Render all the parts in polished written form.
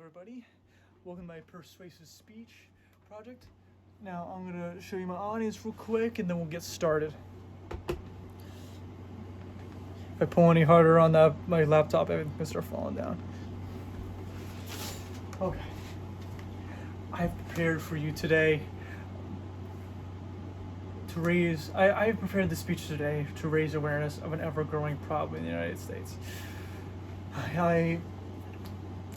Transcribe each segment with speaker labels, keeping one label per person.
Speaker 1: everybody. Welcome to my persuasive speech project. Now I'm going to show you my audience real quick and then we'll get started. If I pull any harder on my laptop, everything's going to start falling down. Okay. I've prepared for you today to raise, I've prepared this speech today to raise awareness of an ever-growing problem in the United States.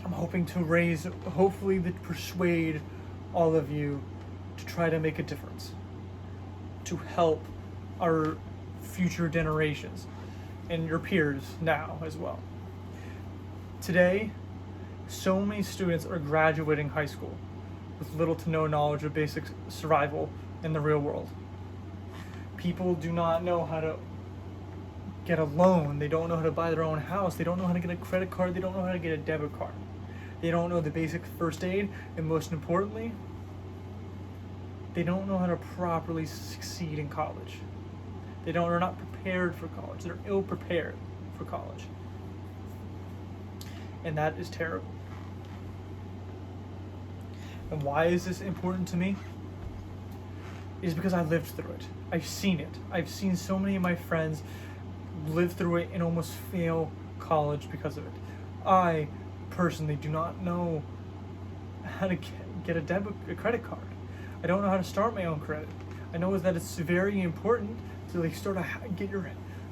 Speaker 1: I'm hoping to hopefully persuade all of you to try to make a difference, to help our future generations and your peers now as well. Today, so many students are graduating high school with little to no knowledge of basic survival in the real world. People do not know how to get a loan. They don't know how to buy their own house. They don't know how to get a credit card. They don't know how to get a debit card. They don't know the basic first aid, and most importantly, they don't know how to properly succeed in college. They're not prepared for college. They're ill prepared for college. And that is terrible. And why is this important to me? It is because I lived through it. I've seen it. I've seen so many of my friends live through it and almost fail college because of it. I personally do not know how to get a credit card. I don't know how to start my own credit. I know that it's very important to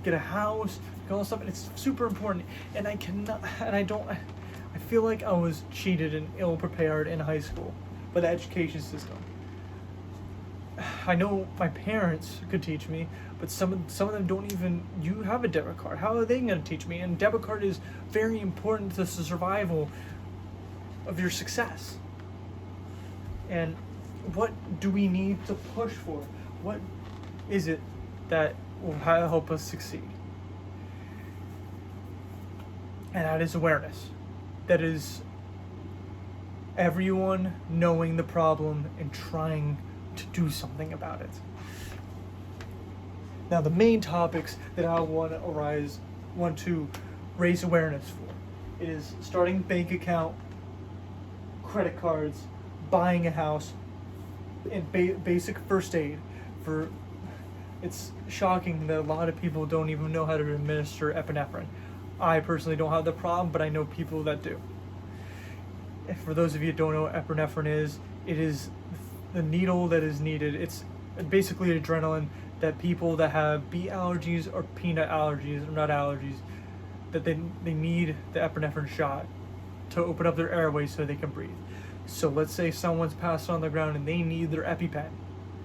Speaker 1: get a house, all this stuff, and it's super important. And I feel like I was cheated and ill prepared in high school by the education system. I know my parents could teach me, but some of them don't even. You have a debit card. How are they going to teach me? And debit card is very important to the survival of your success. And what do we need to push for? What is it that will help us succeed? And that is awareness. That is everyone knowing the problem and trying to do something about it. Now, the main topics that I want to raise awareness for is starting bank account, credit cards, buying a house, and basic first aid. It's shocking that a lot of people don't even know how to administer epinephrine. I personally don't have the problem, but I know people that do. And for those of you who don't know what epinephrine is, it is the needle that is needed. It's basically adrenaline that people that have bee allergies or peanut allergies or nut allergies, that they need the epinephrine shot to open up their airways so they can breathe. So let's say someone's passed on the ground and they need their EpiPen.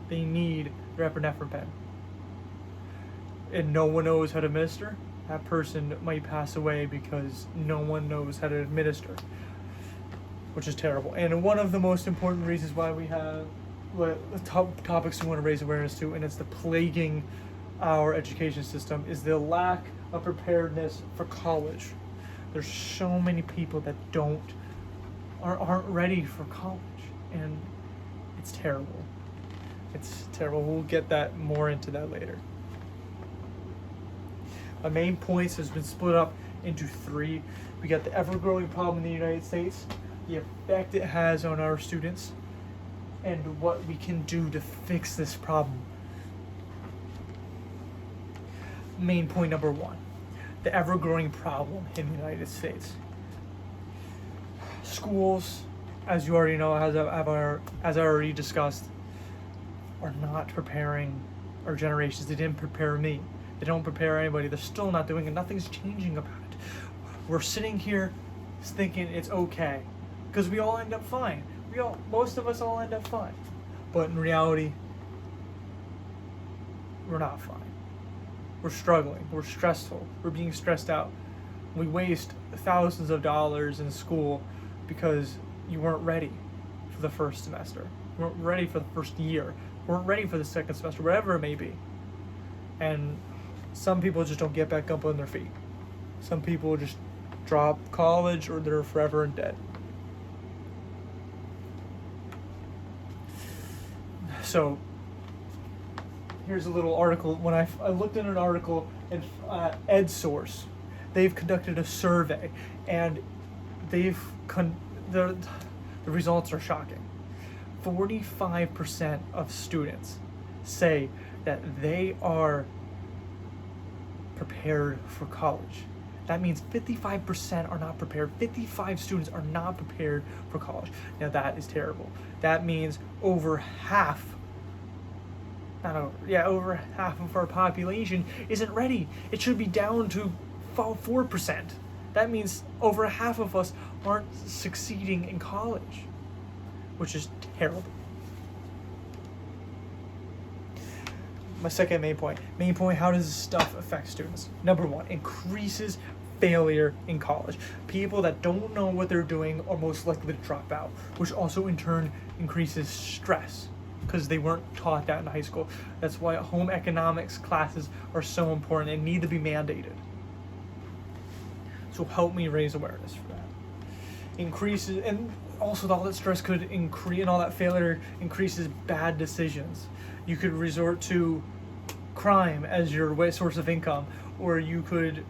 Speaker 1: They need their epinephrine pen. And no one knows how to administer. That person might pass away because no one knows how to administer, which is terrible. And one of the most important reasons why we have the topics we want to raise awareness to, and it's the plaguing our education system, is the lack of preparedness for college. There's so many people that aren't ready for college, and it's terrible. It's terrible. We'll get more into that later. My main points has been split up into three. We got the ever-growing problem in the United States, the effect it has on our students, and what we can do to fix this problem. Main point number one, the ever-growing problem in the United States. Schools, as you already know, as I already discussed, are not preparing our generations. They didn't prepare me. They don't prepare anybody. They're still not doing it. Nothing's changing about it. We're sitting here thinking it's okay because we all end up fine. Most of us all end up fine. But in reality, we're not fine. We're struggling. We're stressful. We're being stressed out. We waste thousands of dollars in school because you weren't ready for the first semester. You weren't ready for the first year. You weren't ready for the second semester, whatever it may be. And some people just don't get back up on their feet. Some people just drop college or they're forever in debt. So here's a little article. When I looked at an article in EdSource, they've conducted a survey, and the results are shocking. 45% of students say that they are prepared for college. That means 55% are not prepared. 55 students are not prepared for college. Now that is terrible. That means over half of our population isn't ready. It should be down to 4%. That means over half of us aren't succeeding in college, which is terrible. My second main point. How does this stuff affect students? Number one, increases failure in college. People that don't know what they're doing are most likely to drop out, which also in turn increases stress because they weren't taught that in high school. That's why home economics classes are so important and need to be mandated. So help me raise awareness for that. Increases, and also all that stress could increase, and all that failure increases bad decisions. You could resort to crime as your source of income, or you could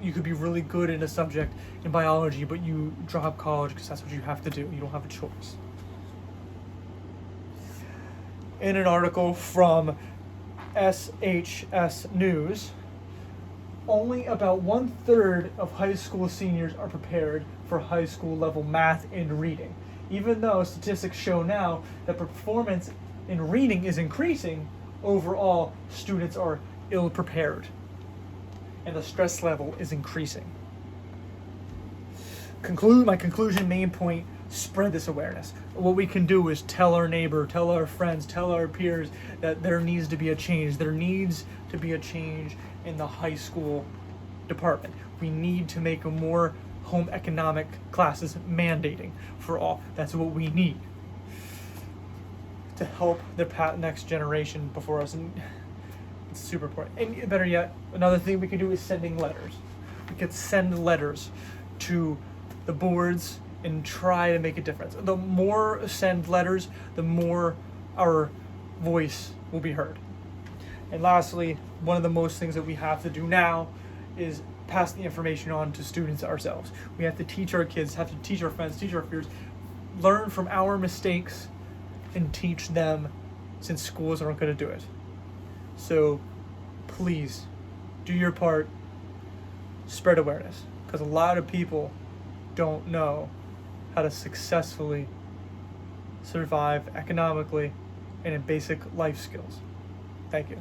Speaker 1: you could be really good in a subject in biology, but you drop college because that's what you have to do. You don't have a choice. In an article from SHS News, only about 1/3 of high school seniors are prepared for high school level math and reading. Even though statistics show now that performance in reading is increasing, overall students are ill prepared and the stress level is increasing. My conclusion, main point, spread this awareness. What we can do is tell our neighbor, tell our friends, tell our peers that there needs to be a change. There needs to be a change in the high school department. We need to make more home economic classes mandating for all. That's what we need to help the next generation before us. And it's super important. And better yet, another thing we could do is sending letters. We could send letters to the boards and try to make a difference. The more send letters, the more our voice will be heard. And lastly, one of the most things that we have to do now is pass the information on to students ourselves. We have to teach our kids, have to teach our friends, teach our peers, learn from our mistakes and teach them, since schools aren't going to do it. So please do your part, spread awareness, because a lot of people don't know how to successfully survive economically and in basic life skills. Thank you.